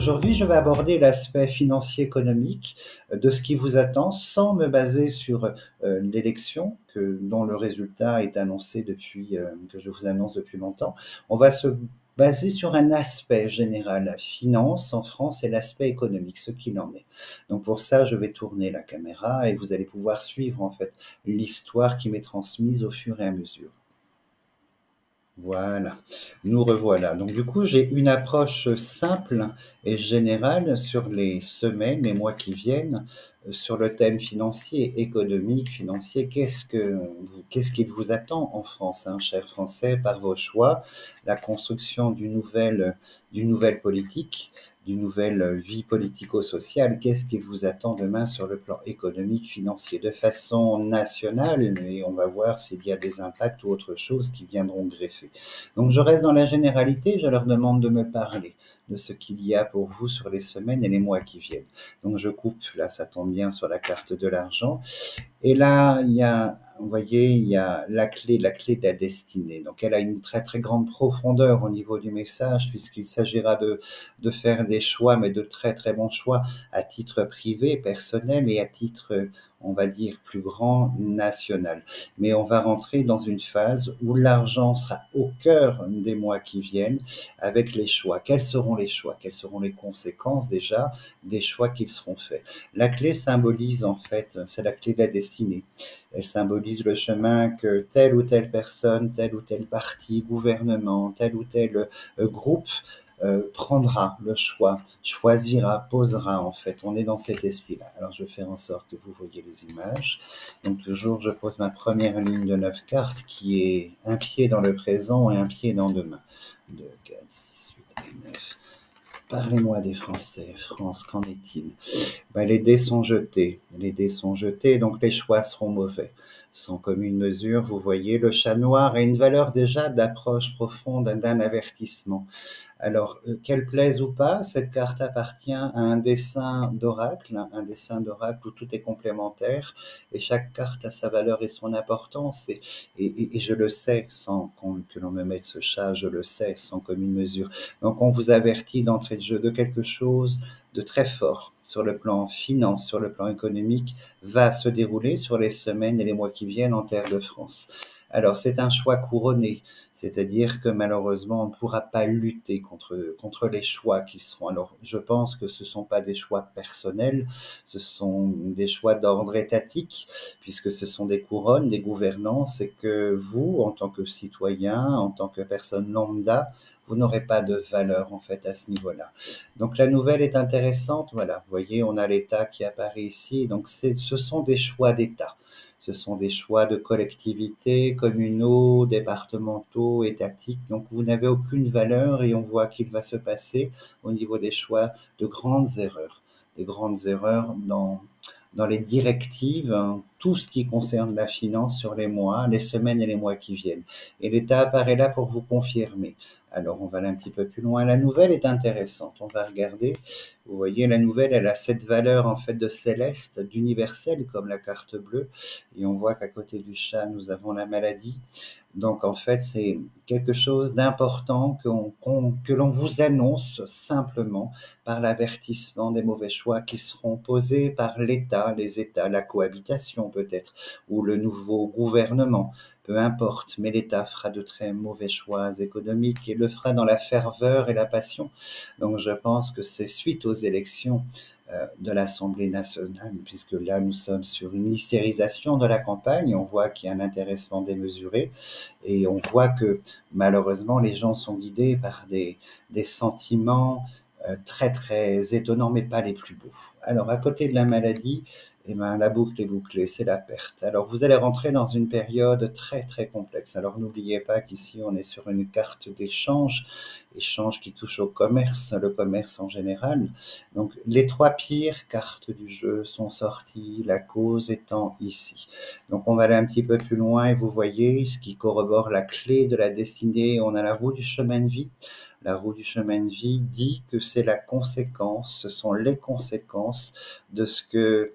Aujourd'hui, je vais aborder l'aspect financier économique de ce qui vous attend sans me baser sur l'élection dont le résultat est annoncé depuis que je vous annonce depuis longtemps. On va se baser sur un aspect général, la finance en France et l'aspect économique, ce qu'il en est. Donc pour ça, je vais tourner la caméra et vous allez pouvoir suivre en fait l'histoire qui m'est transmise au fur et à mesure. Voilà, nous revoilà. Donc du coup, j'ai une approche simple et générale sur les semaines, les mois qui viennent, sur le thème financier, économique, financier. Qu'est-ce qu'il vous attend en France, hein, chers Français, par vos choix, la construction d'une nouvelle politique, d'une nouvelle vie politico-sociale. Qu'est-ce qu'il vous attend demain sur le plan économique, financier, de façon nationale, et on va voir s'il y a des impacts ou autre chose qui viendront greffer. Donc je reste dans la généralité, je leur demande de me parler de ce qu'il y a pour vous sur les semaines et les mois qui viennent. Donc je coupe, là ça tombe bien sur la carte de l'argent. Et là, vous voyez, il y a la clé de la destinée. Donc, elle a une très, très grande profondeur au niveau du message, puisqu'il s'agira de faire des choix, mais de très, très bons choix à titre privé, personnel et à titre, on va dire, plus grand, national. Mais on va rentrer dans une phase où l'argent sera au cœur des mois qui viennent avec les choix. Quels seront les choix? Quelles seront les conséquences déjà des choix qu'ils seront faits? La clé symbolise en fait, c'est la clé de la destinée. Elle symbolise le chemin que telle ou telle personne, tel ou tel parti, gouvernement, tel ou tel groupe prendra le choix, choisira, posera en fait. On est dans cet esprit-là. Alors je vais faire en sorte que vous voyez les images. Donc toujours je pose ma première ligne de 9 cartes qui est un pied dans le présent et un pied dans demain. 2, 4, 6, 8 et 9. Parlez-moi des Français. France, qu'en est-il? Les dés sont jetés. Les dés sont jetés, donc les choix seront mauvais. Sans commune mesure, vous voyez, le chat noir a une valeur déjà d'approche profonde d'un avertissement. Alors, qu'elle plaise ou pas, cette carte appartient à un dessin d'oracle où tout est complémentaire et chaque carte a sa valeur et son importance et je le sais sans que l'on me mette ce chat, je le sais sans commune mesure. Donc, on vous avertit d'entrée de jeu de quelque chose de très fort sur le plan finance, sur le plan économique, va se dérouler sur les semaines et les mois qui viennent en terre de France. Alors, c'est un choix couronné, c'est-à-dire que malheureusement, on ne pourra pas lutter contre les choix qui seront. Alors, je pense que ce ne sont pas des choix personnels, ce sont des choix d'ordre étatique, puisque ce sont des couronnes, des gouvernances, et que vous, en tant que citoyen, en tant que personne lambda, vous n'aurez pas de valeur en fait à ce niveau-là. Donc la nouvelle est intéressante, voilà, vous voyez, on a l'État qui apparaît ici, donc ce sont des choix d'État. Ce sont des choix de collectivités, communaux, départementaux, étatiques. Donc, vous n'avez aucune valeur et on voit qu'il va se passer au niveau des choix de grandes erreurs. Des grandes erreurs dans les directives, hein, tout ce qui concerne la finance sur les mois, les semaines et les mois qui viennent. Et l'État apparaît là pour vous confirmer. Alors, on va aller un petit peu plus loin. La nouvelle est intéressante. On va regarder. Vous voyez, la nouvelle, elle a cette valeur, en fait, de céleste, d'universel, comme la carte bleue. Et on voit qu'à côté du chat, nous avons la maladie. Donc, en fait, c'est quelque chose d'important que l'on vous annonce simplement par l'avertissement des mauvais choix qui seront posés par l'État, les États, la cohabitation peut-être, ou le nouveau gouvernement, peu importe. Mais l'État fera de très mauvais choix économiques et le fera dans la ferveur et la passion. Donc, je pense que c'est suite aux élections de l'Assemblée nationale, puisque là nous sommes sur une hystérisation de la campagne, on voit qu'il y a un intéressement démesuré et on voit que malheureusement les gens sont guidés par des sentiments très très étonnants mais pas les plus beaux. Alors à côté de la maladie, eh ben, la boucle est bouclée, c'est la perte. Alors vous allez rentrer dans une période très très complexe. Alors n'oubliez pas qu'ici on est sur une carte d'échange, échange qui touche au commerce, le commerce en général. Donc les 3 pires cartes du jeu sont sorties, la cause étant ici. Donc on va aller un petit peu plus loin et vous voyez ce qui corrobore la clé de la destinée. On a la roue du chemin de vie. La roue du chemin de vie dit que c'est la conséquence, ce sont les conséquences de ce que,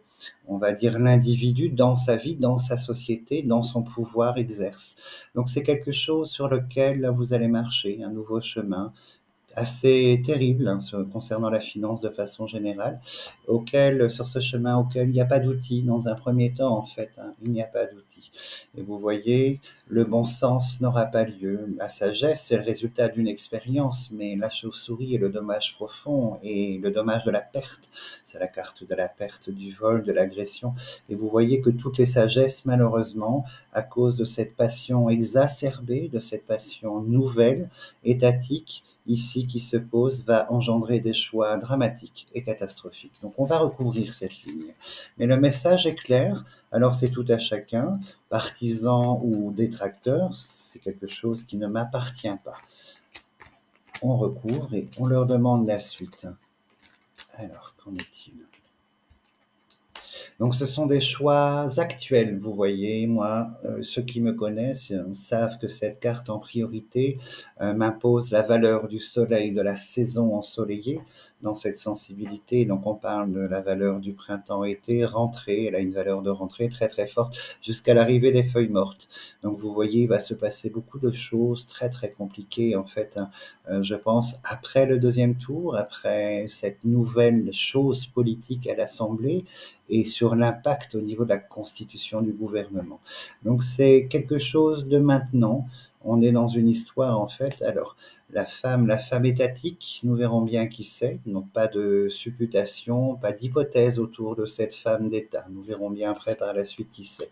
on va dire, l'individu dans sa vie, dans sa société, dans son pouvoir exerce. Donc c'est quelque chose sur lequel vous allez marcher, un nouveau chemin, assez terrible hein, concernant la finance de façon générale, sur ce chemin auquel il n'y a pas d'outils dans un premier temps, en fait, hein, il n'y a pas d'outils. Et vous voyez, le bon sens n'aura pas lieu. La sagesse, c'est le résultat d'une expérience, mais la chauve-souris est le dommage profond et le dommage de la perte. C'est la carte de la perte, du vol, de l'agression. Et vous voyez que toutes les sagesses, malheureusement, à cause de cette passion exacerbée, de cette passion nouvelle, étatique, ici qui se pose, va engendrer des choix dramatiques et catastrophiques. Donc on va recouvrir cette ligne. Mais le message est clair, alors c'est tout à chacun, partisan ou détracteur, c'est quelque chose qui ne m'appartient pas. On recouvre et on leur demande la suite. Alors, qu'en est-il ? Donc ce sont des choix actuels, vous voyez. Moi, ceux qui me connaissent savent que cette carte en priorité m'impose la valeur du soleil, de la saison ensoleillée dans cette sensibilité. Donc on parle de la valeur du printemps-été, rentrée, elle a une valeur de rentrée très très forte jusqu'à l'arrivée des feuilles mortes. Donc vous voyez, il va se passer beaucoup de choses très très compliquées en fait, hein, je pense, après le deuxième tour, après cette nouvelle chose politique à l'Assemblée, et sur l'impact au niveau de la constitution du gouvernement. Donc c'est quelque chose de maintenant. On est dans une histoire en fait. Alors la femme étatique, nous verrons bien qui c'est. Donc pas de supputation, pas d'hypothèse autour de cette femme d'État. Nous verrons bien après par la suite qui c'est.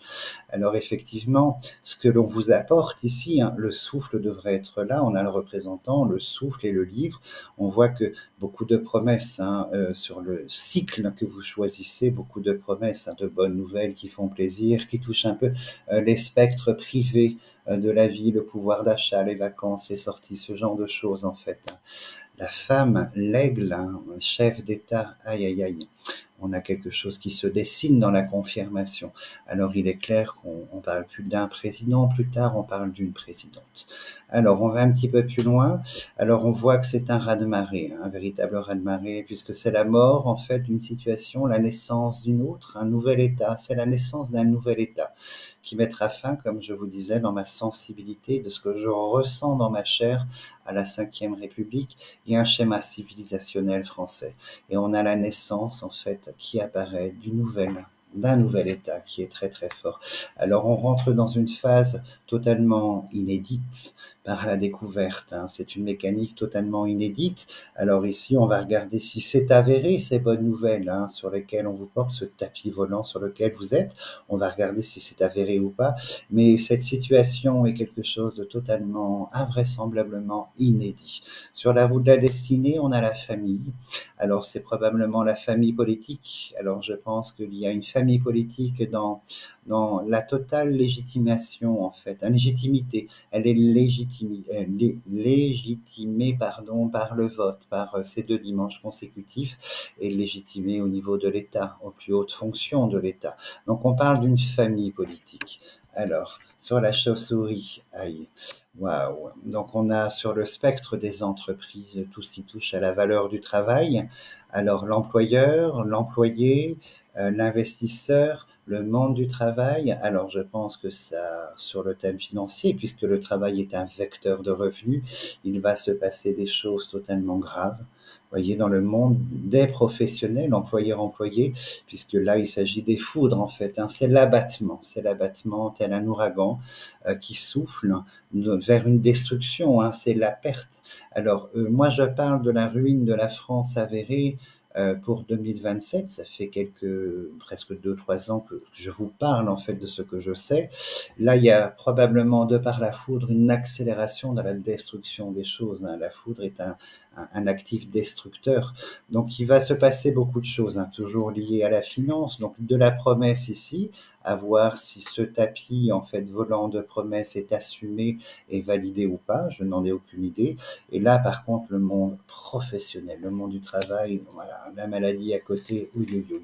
Alors effectivement, ce que l'on vous apporte ici, hein, le souffle devrait être là. On a le représentant, le souffle et le livre. On voit que beaucoup de promesses hein, sur le cycle que vous choisissez, beaucoup de promesses hein, de bonnes nouvelles qui font plaisir, qui touchent un peu les spectres privés de la vie, le pouvoir d'achat, les vacances, les sorties, ce genre de choses en fait. La femme, l'aigle, hein, chef d'État, aïe aïe aïe. On a quelque chose qui se dessine dans la confirmation. Alors il est clair qu'on parle plus d'un président, plus tard on parle d'une présidente. Alors on va un petit peu plus loin. Alors on voit que c'est un raz-de-marée, un véritable raz-de-marée, puisque c'est la mort en fait d'une situation, la naissance d'une autre, un nouvel État. C'est la naissance d'un nouvel État qui mettra fin, comme je vous disais, dans ma sensibilité, de ce que je ressens dans ma chair à la Ve République, et un schéma civilisationnel français. Et on a la naissance, en fait, qui apparaît d'un nouvel État qui est très très fort. Alors on rentre dans une phase totalement inédite par la découverte. Hein. C'est une mécanique totalement inédite. Alors ici, on va regarder si c'est avéré ces bonnes nouvelles hein, sur lesquelles on vous porte, ce tapis volant sur lequel vous êtes. On va regarder si c'est avéré ou pas. Mais cette situation est quelque chose de totalement invraisemblablement inédit. Sur la route de la destinée, on a la famille. Alors c'est probablement la famille politique. Alors je pense qu'il y a une famille politique dans la totale légitimation en fait, légitimité. Elle est légitimée pardon, par le vote, par ces 2 dimanches consécutifs, et légitimée au niveau de l'État, aux plus hautes fonctions de l'État. Donc on parle d'une famille politique. Alors, sur la chauve-souris, aïe, waouh. Donc on a sur le spectre des entreprises tout ce qui touche à la valeur du travail. Alors l'employeur, l'employé, l'investisseur, le monde du travail. Alors je pense que ça, sur le thème financier, puisque le travail est un vecteur de revenus, il va se passer des choses totalement graves. Vous voyez, dans le monde des professionnels, employeurs-employés, puisque là, il s'agit des foudres, en fait. Hein. C'est l'abattement tel un ouragan qui souffle vers une destruction. Hein. C'est la perte. Alors, moi, je parle de la ruine de la France avérée pour 2027. Ça fait presque 2-3 ans que je vous parle, en fait, de ce que je sais. Là, il y a probablement, de par la foudre, une accélération dans la destruction des choses. Hein. La foudre est un actif destructeur. Donc, il va se passer beaucoup de choses, hein, toujours liées à la finance. Donc, de la promesse ici, à voir si ce tapis, en fait, volant de promesses est assumé et validé ou pas. Je n'en ai aucune idée. Et là, par contre, le monde professionnel, le monde du travail, voilà, la maladie à côté, oui, oui, oui.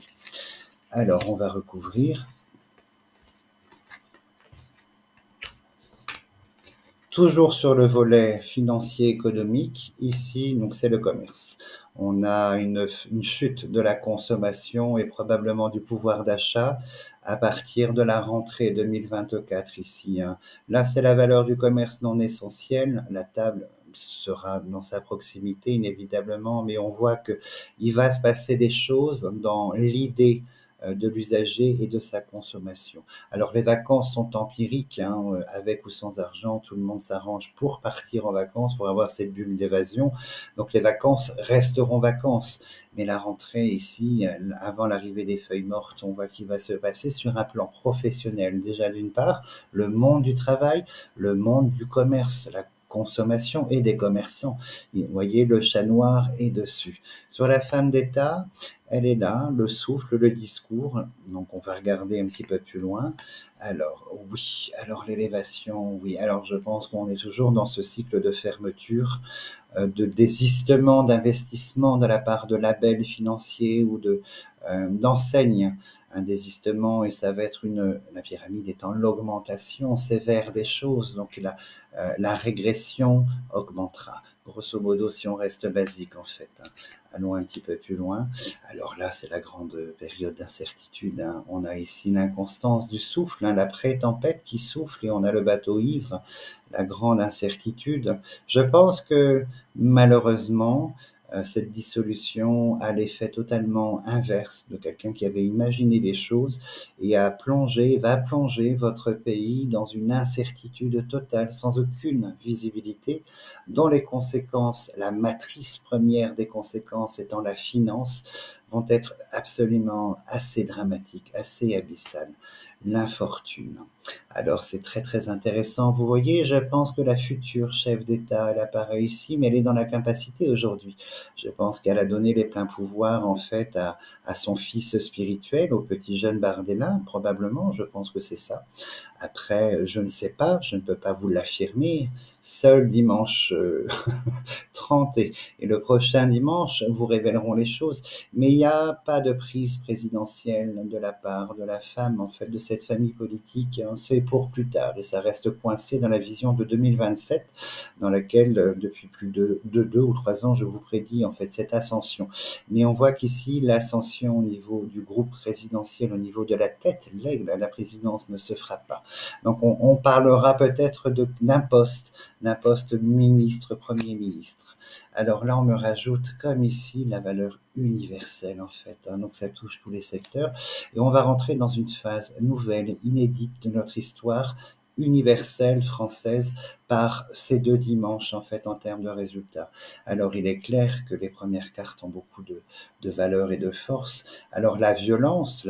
Alors, on va recouvrir. Toujours sur le volet financier économique, ici, donc c'est le commerce. On a une chute de la consommation et probablement du pouvoir d'achat à partir de la rentrée 2024 ici. Hein. Là, c'est la valeur du commerce non essentiel, la table sera dans sa proximité inévitablement, mais on voit qu'il va se passer des choses dans l'idée de l'usager et de sa consommation. Alors les vacances sont empiriques, hein, avec ou sans argent, tout le monde s'arrange pour partir en vacances, pour avoir cette bulle d'évasion. Donc les vacances resteront vacances. Mais la rentrée ici, avant l'arrivée des feuilles mortes, on voit qu'il va se passer sur un plan professionnel. Déjà d'une part, le monde du travail, le monde du commerce, la consommation et des commerçants. Vous voyez, le chat noir est dessus. Sur la femme d'État, elle est là, le souffle, le discours. Donc on va regarder un petit peu plus loin. Alors oui, alors l'élévation, oui. Alors je pense qu'on est toujours dans ce cycle de fermeture, de désistement d'investissement de la part de labels financiers ou d'enseignes. Un désistement, et ça va être la pyramide étant l'augmentation sévère des choses, donc la régression augmentera. Grosso modo, si on reste basique en fait, hein. Allons un petit peu plus loin. Alors là, c'est la grande période d'incertitude, hein. On a ici l'inconstance du souffle, hein, la pré-tempête qui souffle et on a le bateau ivre, la grande incertitude. Je pense que malheureusement, cette dissolution a l'effet totalement inverse de quelqu'un qui avait imaginé des choses et va plonger votre pays dans une incertitude totale, sans aucune visibilité, dont les conséquences, la matrice première des conséquences étant la finance, vont être absolument assez dramatiques, assez abyssales. L'infortune. Alors c'est très très intéressant. Vous voyez, je pense que la future chef d'État, elle apparaît ici, mais elle est dans la capacité aujourd'hui. Je pense qu'elle a donné les pleins pouvoirs en fait à son fils spirituel, au petit jeune Bardella, probablement. Je pense que c'est ça. Après, je ne sais pas, je ne peux pas vous l'affirmer. Seul dimanche 30 et le prochain dimanche vous révéleront les choses. Mais il n'y a pas de prise présidentielle de la part de la femme, en fait, de cette famille politique. C'est pour plus tard et ça reste coincé dans la vision de 2027, dans laquelle, depuis plus de 2 ou 3 ans, je vous prédis en fait cette ascension. Mais on voit qu'ici, l'ascension au niveau du groupe présidentiel, au niveau de la tête, l'aigle, la présidence ne se fera pas. Donc on parlera peut-être d'un poste ministre, premier ministre. Alors là, on me rajoute, comme ici, la valeur universelle, en fait, hein. Donc ça touche tous les secteurs. Et on va rentrer dans une phase nouvelle, inédite de notre histoire, universelle française, par ces 2 dimanches, en fait, en termes de résultats. Alors, il est clair que les premières cartes ont beaucoup de valeur et de force. Alors, la violence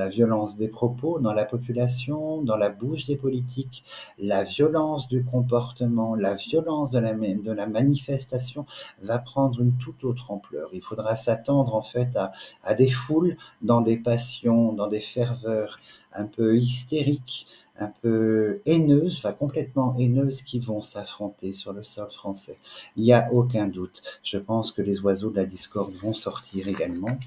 des propos dans la population, dans la bouche des politiques, la violence du comportement, la violence de la manifestation va prendre une toute autre ampleur. Il faudra s'attendre, en fait, à des foules dans des passions, dans des ferveurs un peu hystériques, un peu haineuses, enfin complètement haineuses, qui vont s'affronter sur le sol français. Il n'y a aucun doute. Je pense que les oiseaux de la discorde vont sortir également.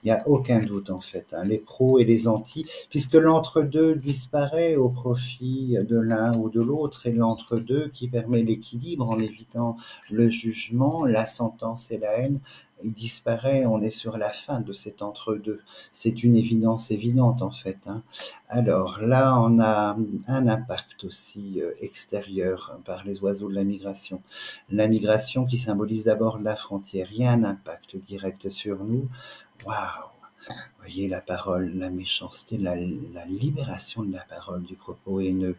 Il n'y a aucun doute en fait, hein, les pros et les antis, puisque l'entre-deux disparaît au profit de l'un ou de l'autre, et l'entre-deux qui permet l'équilibre en évitant le jugement, la sentence et la haine, il disparaît, on est sur la fin de cet entre-deux. C'est une évidence évidente en fait, hein. Alors là, on a un impact aussi extérieur par les oiseaux de la migration. La migration qui symbolise d'abord la frontière. Il y a un impact direct sur nous. Waouh! Voyez la parole, la méchanceté, la libération de la parole, du propos haineux.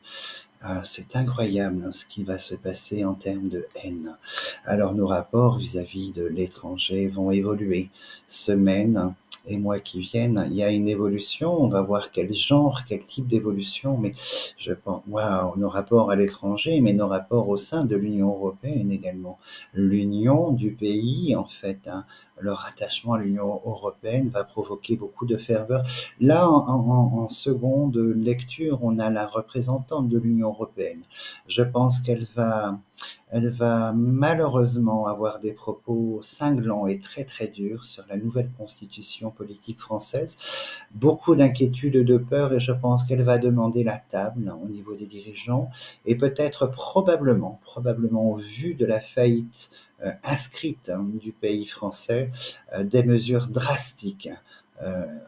Ah, c'est incroyable, hein, ce qui va se passer en termes de haine. Alors nos rapports vis-à-vis de l'étranger vont évoluer. Semaines et mois qui viennent, il y a une évolution. On va voir quel genre, quel type d'évolution. Mais je pense, waouh, nos rapports à l'étranger, mais nos rapports au sein de l'Union européenne également. L'union du pays, en fait, hein, leur attachement à l'Union européenne va provoquer beaucoup de ferveur. Là, en seconde lecture, on a la représentante de l'Union européenne. Je pense elle va malheureusement avoir des propos cinglants et très très durs sur la nouvelle constitution politique française. Beaucoup d'inquiétudes, de peur, et je pense qu'elle va demander la table au niveau des dirigeants et peut-être probablement au vu de la faillite inscrite, hein, du pays français, des mesures drastiques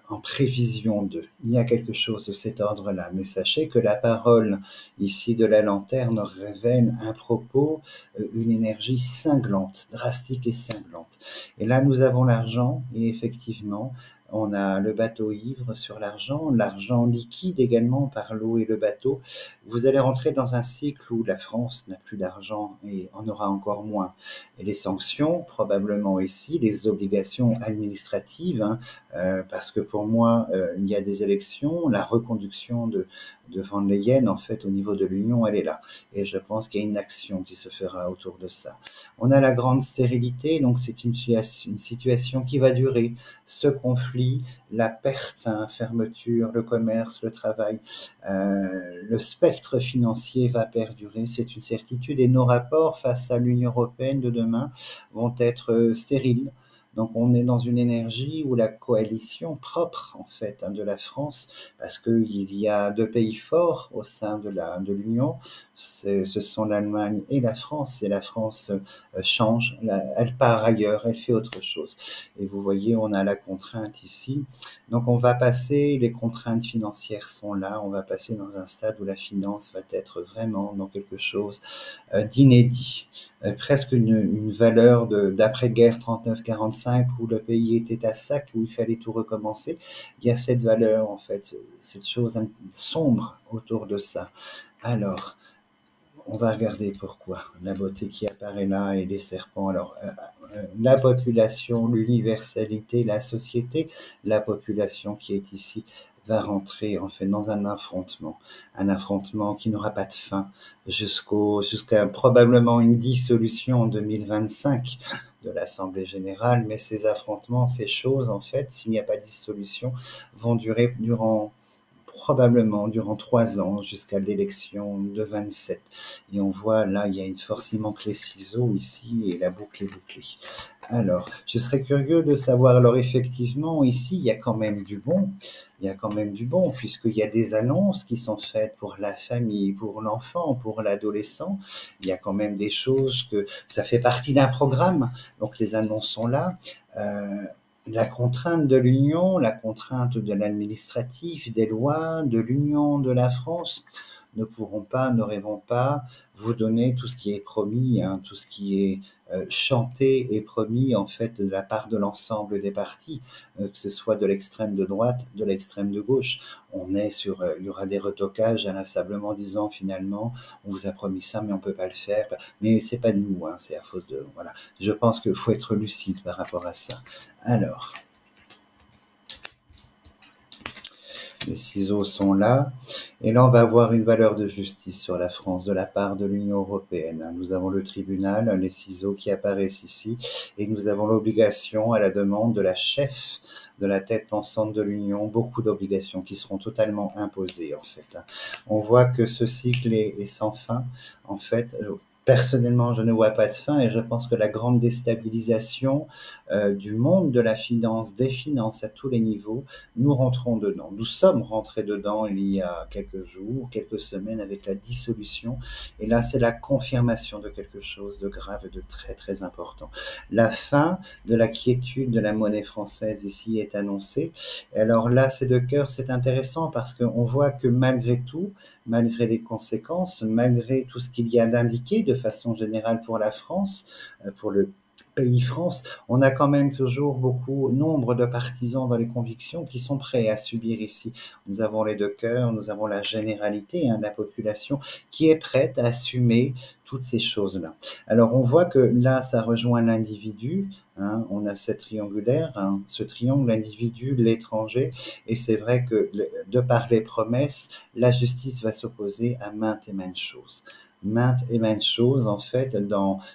en prévision d'eux. Il y a quelque chose de cet ordre-là, mais sachez que la parole ici de la lanterne révèle un propos, une énergie cinglante, drastique et cinglante. Et là, nous avons l'argent, et effectivement, on a le bateau ivre sur l'argent liquide également par l'eau et le bateau. Vous allez rentrer dans un cycle où la France n'a plus d'argent et en aura encore moins. Et les sanctions, probablement ici, les obligations administratives, parce que pour moi, il y a des élections, la reconduction de von Leyen, en fait, au niveau de l'Union, elle est là. Et je pense qu'il y a une action qui se fera autour de ça. On a la grande stérilité, donc c'est une situation qui va durer. Ce conflit, la perte, fermeture, le commerce, le travail, le spectre financier va perdurer, c'est une certitude. Et nos rapports face à l'Union européenne de demain vont être stériles. Donc on est dans une énergie où la coalition propre en fait de la France, parce qu'il y a deux pays forts au sein de l'Union, ce sont l'Allemagne et la France. Et la France change, elle part ailleurs, elle fait autre chose. Et vous voyez, on a la contrainte ici. Donc on va passer, les contraintes financières sont là, on va passer dans un stade où la finance va être vraiment dans quelque chose d'inédit. Presque une valeur d'après-guerre 39-45 où le pays était à sac, où il fallait tout recommencer. Il y a cette valeur, en fait, cette chose sombre autour de ça. Alors, on va regarder pourquoi. La beauté qui apparaît là et les serpents. Alors, la population, l'universalité, la société, la population qui est ici va rentrer en fait dans un affrontement qui n'aura pas de fin jusqu'à probablement une dissolution en 2025 de l'Assemblée générale. Mais ces affrontements, ces choses, en fait, s'il n'y a pas de dissolution, vont durer probablement durant 3 ans jusqu'à l'élection de 27. Et on voit là, il y a une force, il manque les ciseaux ici et la boucle est bouclée. Alors, je serais curieux de savoir, alors effectivement, ici, il y a quand même du bon. Il y a quand même du bon, puisqu'il y a des annonces qui sont faites pour la famille, pour l'enfant, pour l'adolescent. Il y a quand même des choses que ça fait partie d'un programme. Donc les annonces sont là. La contrainte de l'Union, la contrainte de l'administratif, des lois, de l'Union, de la France, ne pourront pas, ne rêvons pas vous donner tout ce qui est promis, tout ce qui est chanté et promis en fait de la part de l'ensemble des partis, que ce soit de l'extrême de droite, de l'extrême de gauche. On est sur, il y aura des retocages inlassablement disant finalement, on vous a promis ça, mais on peut pas le faire. Mais c'est pas de nous, c'est à cause de, voilà. Je pense qu'il faut être lucide par rapport à ça. Alors, les ciseaux sont là. Et là, on va avoir une valeur de justice sur la France de la part de l'Union européenne. Nous avons le tribunal, les ciseaux qui apparaissent ici, et nous avons l'obligation, à la demande de la chef de la tête pensante de l'Union, beaucoup d'obligations qui seront totalement imposées, en fait. On voit que ce cycle est sans fin, en fait. Personnellement, je ne vois pas de fin et je pense que la grande déstabilisation du monde de la finance, des finances à tous les niveaux, nous rentrons dedans. Nous sommes rentrés dedans il y a quelques jours, quelques semaines avec la dissolution. Et là, c'est la confirmation de quelque chose de grave et de très, très important. La fin de la quiétude de la monnaie française ici est annoncée. Et alors là, c'est de cœur, c'est intéressant parce qu'on voit que malgré tout, malgré les conséquences, malgré tout ce qu'il y a d'indiqué de façon générale pour la France, pour le pays France, on a quand même toujours nombre de partisans dans les convictions qui sont prêts à subir ici. Nous avons les deux cœurs, nous avons la généralité de la population qui est prête à assumer toutes ces choses-là. Alors on voit que là, ça rejoint l'individu, on a cette triangulaire, ce triangle, l'individu, l'étranger, et c'est vrai que de par les promesses, la justice va s'opposer à maintes et maintes choses. Maintes et maintes choses, en fait,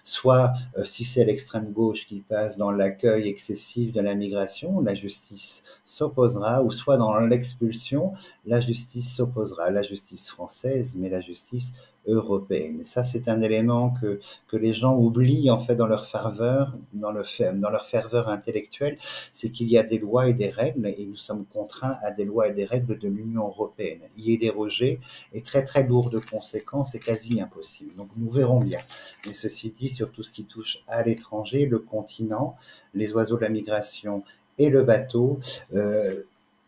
soit si c'est l'extrême gauche qui passe dans l'accueil excessif de la migration, la justice s'opposera, ou soit dans l'expulsion, la justice s'opposera, la justice française, mais la justice européenne. Et ça, c'est un élément que les gens oublient en fait dans leur ferveur, dans leur ferveur intellectuelle, c'est qu'il y a des lois et des règles et nous sommes contraints à des lois et des règles de l'Union européenne. Y déroger est très très lourd de conséquences et quasi impossible. Donc nous verrons bien. Mais ceci dit, sur tout ce qui touche à l'étranger, le continent, les oiseaux de la migration et le bateau.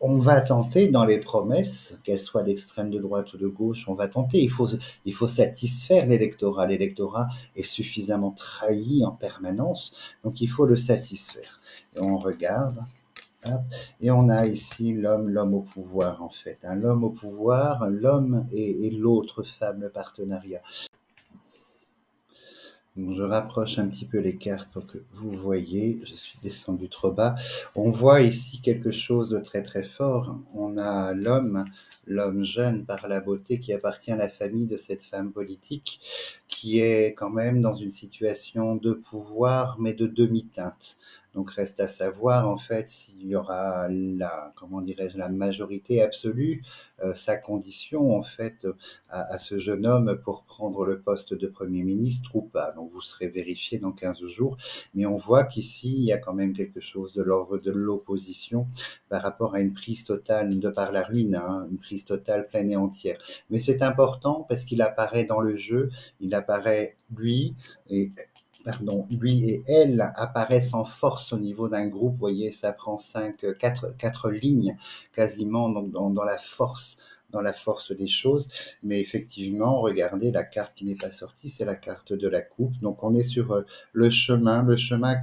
On va tenter dans les promesses, qu'elles soient d'extrême de droite ou de gauche, on va tenter. Il faut satisfaire l'électorat. L'électorat est suffisamment trahi en permanence, donc il faut le satisfaire. Et on regarde. Hop, et on a ici l'homme au pouvoir, en fait. Hein. L'homme au pouvoir, l'homme et l'autre femme, le partenariat. Donc, je rapproche un petit peu les cartes pour que vous voyez. Je suis descendu trop bas. On voit ici quelque chose de très très fort. On a l'homme jeune par la beauté qui appartient à la famille de cette femme politique, qui est quand même dans une situation de pouvoir, mais de demi-teinte. Donc reste à savoir en fait s'il y aura la, comment dirais-je, la majorité absolue, sa condition en fait à ce jeune homme pour prendre le poste de Premier ministre ou pas. Donc vous serez vérifié dans 15 jours. Mais on voit qu'ici, il y a quand même quelque chose de l'ordre de l'opposition par rapport à une prise totale de par la ruine, hein, une prise totale pleine et entière. Mais c'est important parce qu'il apparaît dans le jeu, il apparaît lui et lui et elle apparaissent en force au niveau d'un groupe. Vous voyez, ça prend quatre lignes quasiment donc dans la force des choses. Mais effectivement, regardez la carte qui n'est pas sortie, c'est la carte de la coupe. Donc on est sur le chemin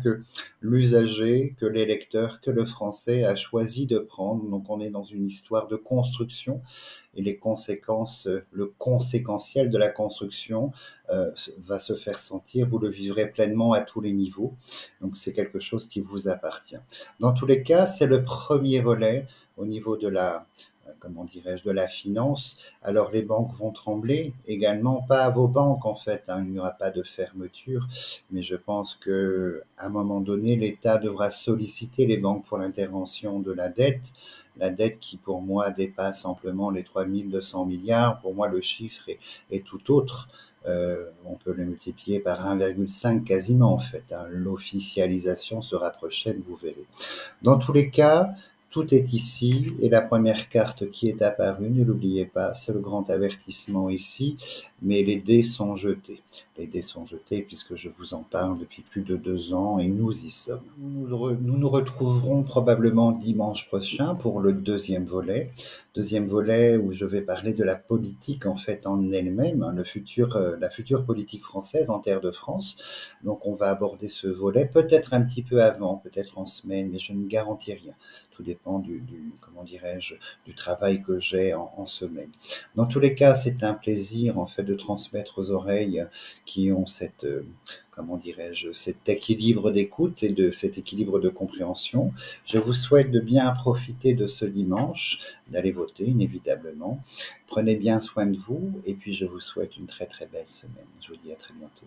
que l'usager, que l'électeur, que le Français a choisi de prendre. Donc on est dans une histoire de construction et les conséquences, le conséquentiel de la construction va se faire sentir. Vous le vivrez pleinement à tous les niveaux. Donc c'est quelque chose qui vous appartient. Dans tous les cas, c'est le premier volet au niveau de la, comment dirais-je, de la finance. Alors les banques vont trembler également, pas à vos banques en fait, hein, il n'y aura pas de fermeture, mais je pense que à un moment donné, l'État devra solliciter les banques pour l'intervention de la dette qui pour moi dépasse amplement les 3200 milliards. Pour moi, le chiffre est tout autre. On peut le multiplier par 1,5 quasiment en fait. Hein. L'officialisation sera prochaine, vous verrez. Dans tous les cas, tout est ici et la première carte qui est apparue, ne l'oubliez pas, c'est le grand avertissement ici, mais les dés sont jetés. Les dés sont jetés puisque je vous en parle depuis plus de 2 ans et nous y sommes. Nous nous retrouverons probablement dimanche prochain pour le deuxième volet où je vais parler de la politique en fait en elle-même, hein, la future politique française en terre de France. Donc on va aborder ce volet peut-être un petit peu avant, peut-être en semaine, mais je ne garantis rien. Tout dépend comment dirais-je, du travail que j'ai en semaine. Dans tous les cas, c'est un plaisir en fait de transmettre aux oreilles qui ont cette, comment dirais-je, cet équilibre d'écoute et de cet équilibre de compréhension. Je vous souhaite de bien profiter de ce dimanche, d'aller voter inévitablement. Prenez bien soin de vous et puis je vous souhaite une très très belle semaine. Je vous dis à très bientôt.